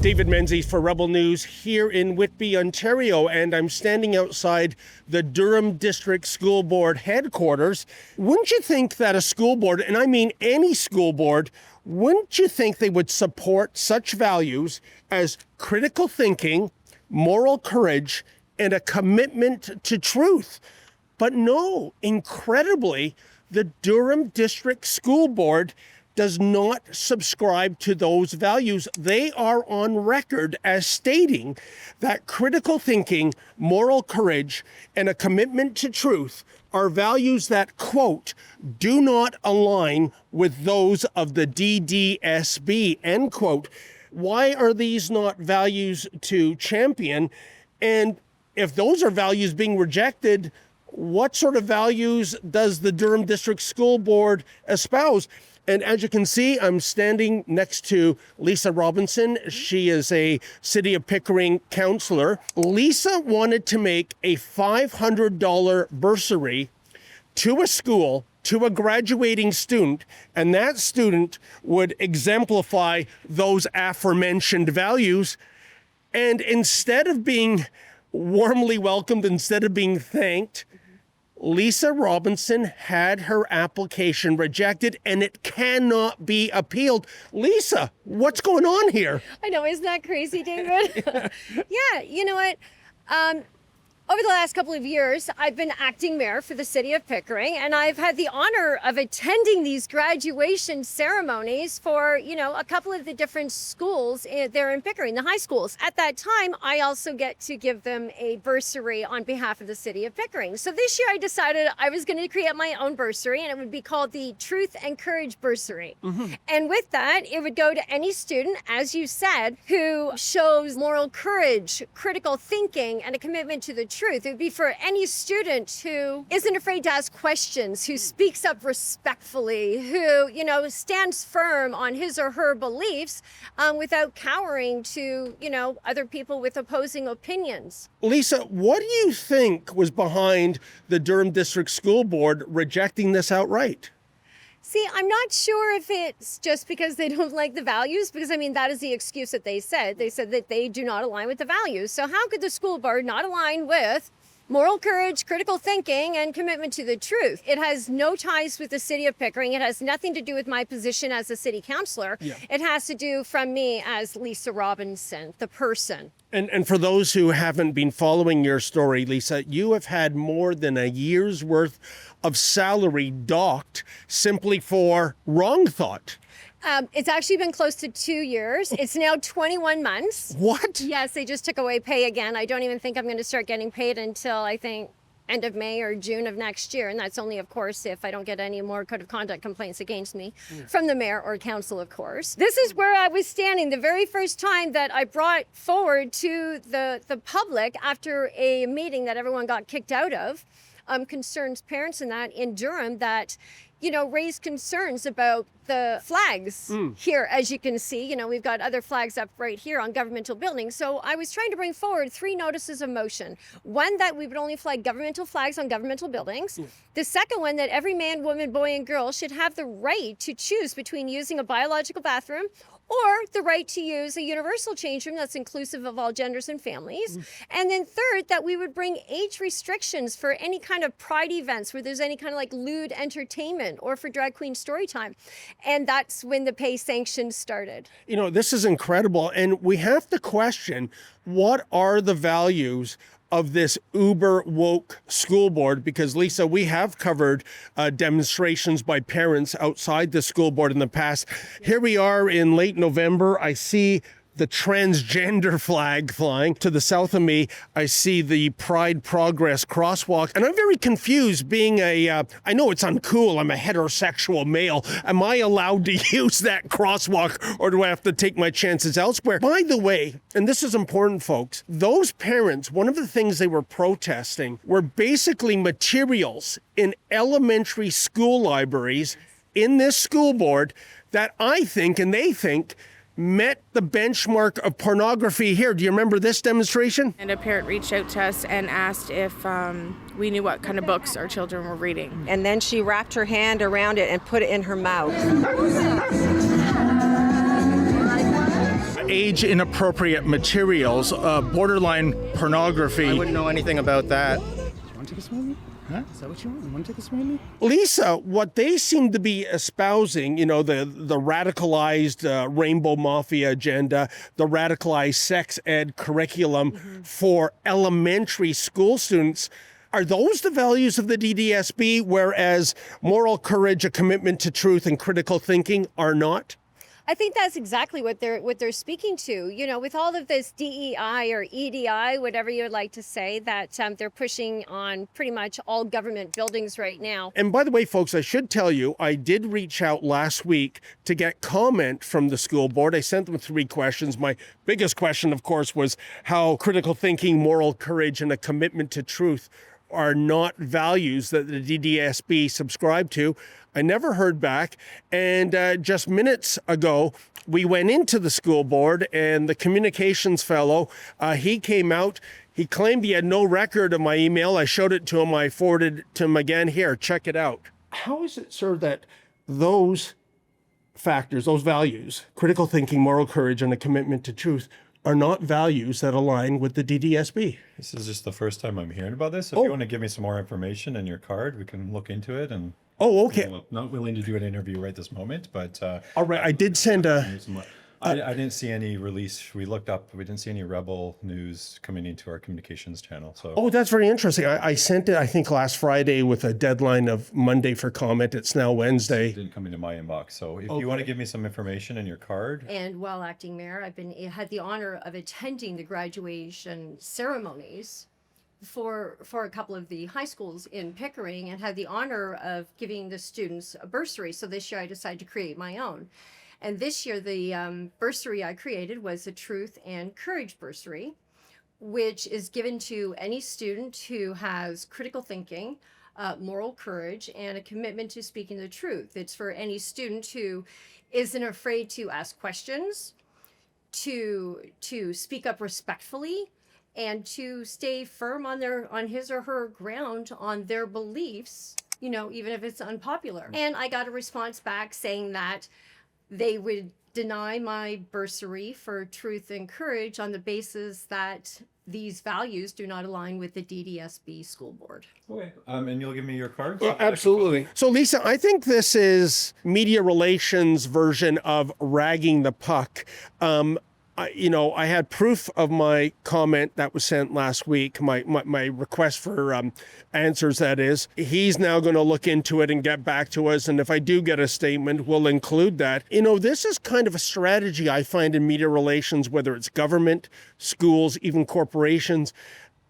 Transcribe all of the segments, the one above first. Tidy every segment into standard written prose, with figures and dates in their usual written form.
David Menzies for Rebel News here in Whitby, Ontario, and I'm standing outside the Durham District School Board headquarters. Wouldn't you think that a school board, and I mean any school board, wouldn't you think they would support such values as critical thinking, moral courage, and a commitment to truth? But no, incredibly, the Durham District School Board does not subscribe to those values. They are on record as stating that critical thinking, moral courage, and a commitment to truth are values that, quote, do not align with those of the DDSB, end quote. Why are these not values to champion? And if those are values being rejected, what sort of values does the Durham District School Board espouse? And as you can see, I'm standing next to Lisa Robinson. She is a City of Pickering councillor. Lisa wanted to make a $500 bursary to a school, to a graduating student, and that student would exemplify those aforementioned values. And instead of being warmly welcomed, instead of being thanked, Lisa Robinson had her application rejected, and it cannot be appealed. Lisa, what's going on here? I know, isn't that crazy, David? Yeah, you know what? Over the last couple of years, I've been acting mayor for the City of Pickering, and I've had the honor of attending these graduation ceremonies for, a couple of the different schools there in Pickering, the high schools. At that time, I also get to give them a bursary on behalf of the City of Pickering. So this year I decided I was going to create my own bursary, and it would be called the Truth and Courage Bursary. Mm-hmm. And with that, it would go to any student, as you said, who shows moral courage, critical thinking, and a commitment to the truth. It would be for any student who isn't afraid to ask questions, who speaks up respectfully, who, stands firm on his or her beliefs without cowering to, other people with opposing opinions. Lisa, what do you think was behind the Durham District School Board rejecting this outright? See, I'm not sure if it's just because they don't like the values, because, that is the excuse that they said. They said that they do not align with the values. So how could the school board not align with moral courage, critical thinking, and commitment to the truth? It has no ties with the City of Pickering. It has nothing to do with my position as a city councillor. Yeah. It has to do from me as Lisa Robinson, the person. And for those who haven't been following your story, Lisa, you have had more than a year's worth of salary docked simply for wrong thought. It's actually been close to 2 years. It's now 21 months. What? Yes, they just took away pay again. I don't even think I'm going to start getting paid until, I think, end of May or June of next year. And that's only, of course, if I don't get any more code of conduct complaints against me from the mayor or council, of course. This is where I was standing the very first time that I brought forward to the public after a meeting that everyone got kicked out of, concerns parents and that in Durham that, raised concerns about the flags here. As you can see, we've got other flags up right here on governmental buildings. So I was trying to bring forward 3 notices of motion. One, that we would only flag governmental flags on governmental buildings. The second one, that every man, woman, boy, and girl should have the right to choose between using a biological bathroom or the right to use a universal change room that's inclusive of all genders and families. And then third, that we would bring age restrictions for any kind of pride events where there's any kind of lewd entertainment or for drag queen story time. And that's when the pay sanctions started. This is incredible. And we have to question, what are the values of this uber woke school board? Because, Lisa, we have covered demonstrations by parents outside the school board in the past. Here we are in late November. I see the transgender flag flying. To the south of me, I see the Pride Progress crosswalk. And I'm very confused being I know it's uncool, I'm a heterosexual male. Am I allowed to use that crosswalk, or do I have to take my chances elsewhere? By the way, and this is important, folks, those parents, one of the things they were protesting were basically materials in elementary school libraries in this school board that I think, and they think, met the benchmark of pornography here. Do you remember this demonstration? And a parent reached out to us and asked if we knew what kind of books our children were reading. And then she wrapped her hand around it and put it in her mouth. age inappropriate materials, borderline pornography. I wouldn't know anything about that. Want to take a swim with me? Huh? Is that what you want? You want to take a swim with me? Lisa, what they seem to be espousing, the radicalized rainbow mafia agenda, the radicalized sex ed curriculum for elementary school students, are those the values of the DDSB, whereas moral courage, a commitment to truth, and critical thinking are not? I think that's exactly what they're speaking to. With all of this DEI or EDI, whatever you would like to say, that they're pushing on pretty much all government buildings right now. And by the way, folks, I should tell you, I did reach out last week to get comment from the school board. I sent them 3 questions. My biggest question, of course, was how critical thinking, moral courage, and a commitment to truth are not values that the DDSB subscribe to. I never heard back. And just minutes ago, we went into the school board, and the communications fellow, he came out. He claimed he had no record of my email. I showed it to him. I forwarded it to him again. Here, check it out. How is it, sir, that those factors, those values, critical thinking, moral courage, and a commitment to truth, are not values that align with the DDSB? This is just the first time I'm hearing about this. If you want to give me some more information in your card, we can look into it. And okay. Not willing to do an interview right this moment, but all right. I did send a. I didn't see any release. We looked up. We didn't see any Rebel news coming into our communications channel. So. Oh, that's very interesting. I sent it, I think, last Friday with a deadline of Monday for comment. It's now Wednesday. It didn't come into my inbox. So if you want to give me some information in your card. And while acting mayor, I've had the honor of attending the graduation ceremonies for a couple of the high schools in Pickering, and had the honor of giving the students a bursary. So this year I decided to create my own. And this year, the bursary I created was a Truth and Courage bursary, which is given to any student who has critical thinking, moral courage, and a commitment to speaking the truth. It's for any student who isn't afraid to ask questions, to speak up respectfully, and to stay firm on his or her ground on their beliefs, even if it's unpopular. And I got a response back saying that they would deny my bursary for Truth and Courage on the basis that these values do not align with the DDSB school board. Okay. And you'll give me your card? Well, absolutely. So, Lisa, I think this is media relations version of ragging the puck. I had proof of my comment that was sent last week, my request for answers, that is. He's now going to look into it and get back to us. And if I do get a statement, we'll include that. This is kind of a strategy I find in media relations, whether it's government, schools, even corporations.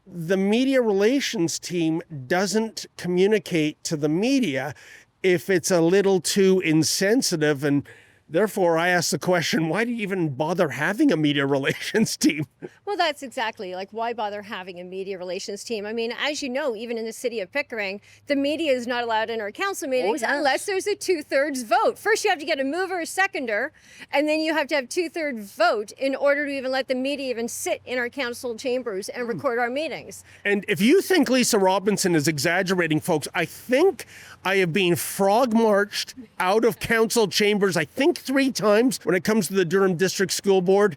The media relations team doesn't communicate to the media if it's a little too insensitive, and therefore, I ask the question, why do you even bother having a media relations team? Well, that's exactly, why bother having a media relations team? I mean, as you know, even in the city of Pickering, the media is not allowed in our council meetings unless there's a 2/3 vote. First, you have to get a mover, a seconder, and then you have to have 2/3 vote in order to even let the media even sit in our council chambers and record our meetings. And if you think Lisa Robinson is exaggerating, folks, I think I have been frog marched out of council chambers, 3 times when it comes to the Durham District School Board.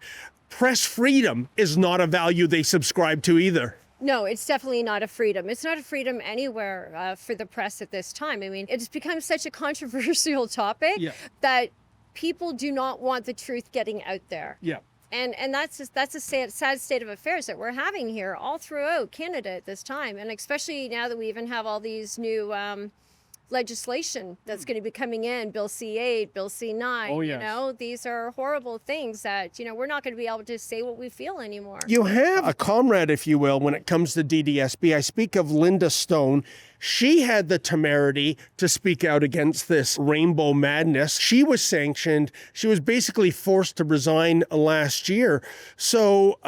Press freedom is not a value they subscribe to either. No, it's definitely not a freedom. It's not a freedom anywhere for the press at this time. I mean, it's become such a controversial topic that people do not want the truth getting out there. Yeah. And that's a sad state of affairs that we're having here all throughout Canada at this time. And especially now that we even have all these new legislation that's going to be coming in, Bill C-8, Bill C-9, Oh, yes. These are horrible things that, we're not going to be able to say what we feel anymore. You have a comrade, if you will, when it comes to DDSB. I speak of Linda Stone. She had the temerity to speak out against this rainbow madness. She was sanctioned. She was basically forced to resign last year. So,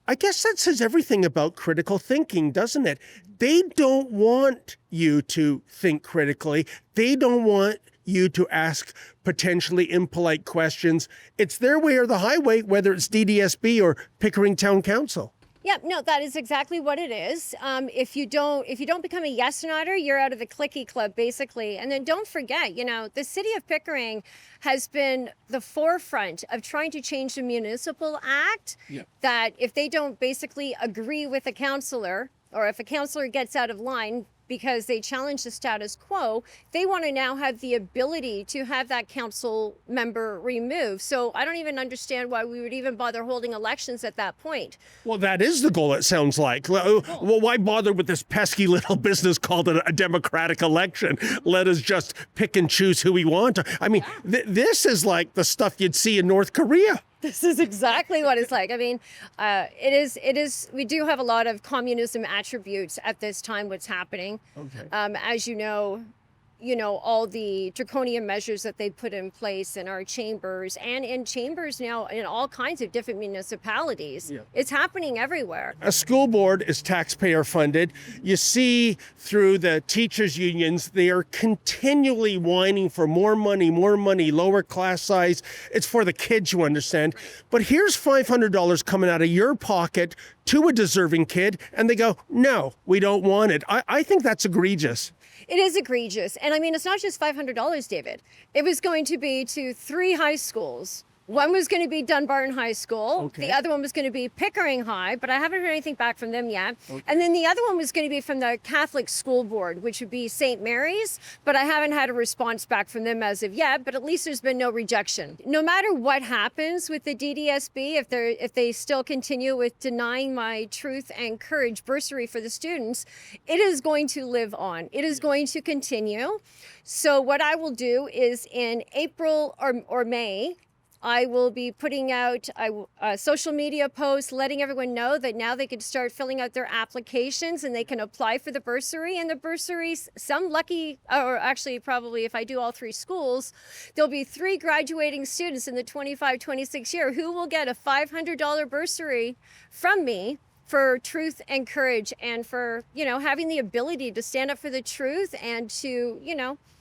I guess that says everything about critical thinking, doesn't it? They don't want you to think critically. They don't want you to ask potentially impolite questions. It's their way or the highway, whether it's DDSB or Pickering Town Council. Yep, no, that is exactly what it is. If you don't become a yes-notter, you're out of the clicky club, basically. And then don't forget, the city of Pickering has been the forefront of trying to change the municipal act. Yep. That if they don't basically agree with a councillor, or if a councillor gets out of line because they challenge the status quo, they want to now have the ability to have that council member removed. So I don't even understand why we would even bother holding elections at that point. Well, that is the goal, it sounds like. Well, why bother with this pesky little business called a democratic election? Let us just pick and choose who we want. I mean, this is like the stuff you'd see in North Korea. This is exactly what it's like. I mean, it is, we do have a lot of communism attributes at this time, what's happening. Okay. As you know, all the draconian measures that they put in place in our chambers and in chambers now in all kinds of different municipalities. Yeah. It's happening everywhere. A school board is taxpayer funded. You see through the teachers' unions, they are continually whining for more money, lower class size. It's for the kids, you understand. But here's $500 coming out of your pocket to a deserving kid, and they go, no, we don't want it. I think that's egregious. It is egregious. And I mean, it's not just $500, David. It was going to be to 3 high schools. One was going to be Dunbarton High School. Okay. The other one was going to be Pickering High, but I haven't heard anything back from them yet. Okay. And then the other one was going to be from the Catholic School Board, which would be St. Mary's, but I haven't had a response back from them as of yet, but at least there's been no rejection. No matter what happens with the DDSB, if they still continue with denying my Truth and Courage bursary for the students, it is going to live on. It is going to continue. So what I will do is in April or May, I will be putting out social media posts, letting everyone know that now they can start filling out their applications and they can apply for the bursary. And the bursaries, some lucky, or actually probably if I do all 3 schools, there'll be 3 graduating students in the 25-26 year who will get a $500 bursary from me for truth and courage and for, having the ability to stand up for the truth and to,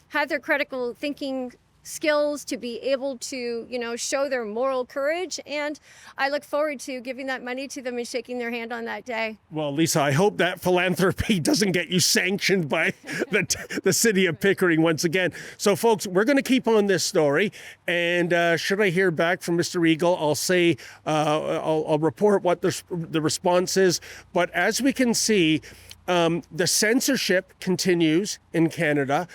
have their critical thinking skills to be able to, show their moral courage. And I look forward to giving that money to them and shaking their hand on that day. Well, Lisa, I hope that philanthropy doesn't get you sanctioned by the city of Pickering once again. So, folks, we're going to keep on this story. And should I hear back from Mr. Eagle, I'll say, I'll report what the response is. But as we can see, the censorship continues in Canada.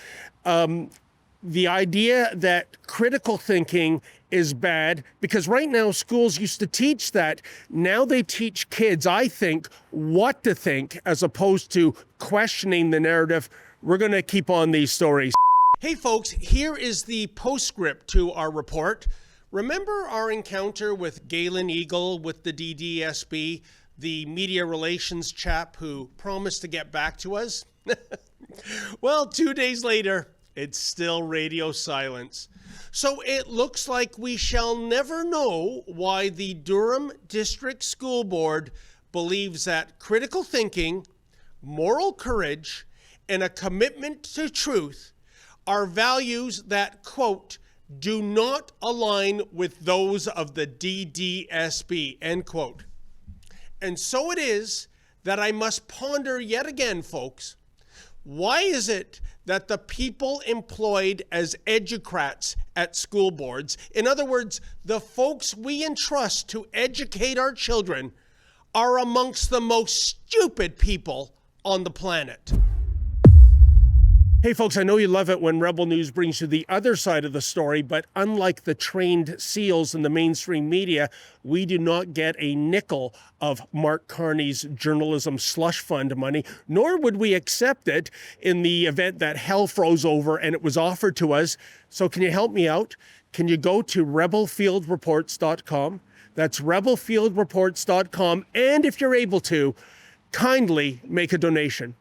The idea that critical thinking is bad, because right now schools used to teach that. Now they teach kids, I think, what to think as opposed to questioning the narrative. We're going to keep on these stories. Hey folks, here is the postscript to our report. Remember our encounter with Galen Eagle with the DDSB, the media relations chap who promised to get back to us? Well, 2 days later, it's still radio silence. So it looks like we shall never know why the Durham District School Board believes that critical thinking, moral courage, and a commitment to truth are values that, quote, do not align with those of the DDSB, end quote. And so it is that I must ponder yet again, folks, why is it that the people employed as educrats at school boards, in other words, the folks we entrust to educate our children, are amongst the most stupid people on the planet? Hey folks, I know you love it when Rebel News brings you the other side of the story, but unlike the trained SEALs in the mainstream media, we do not get a nickel of Mark Carney's journalism slush fund money, nor would we accept it in the event that hell froze over and it was offered to us. So can you help me out? Can you go to rebelfieldreports.com? That's rebelfieldreports.com. And if you're able to, kindly make a donation.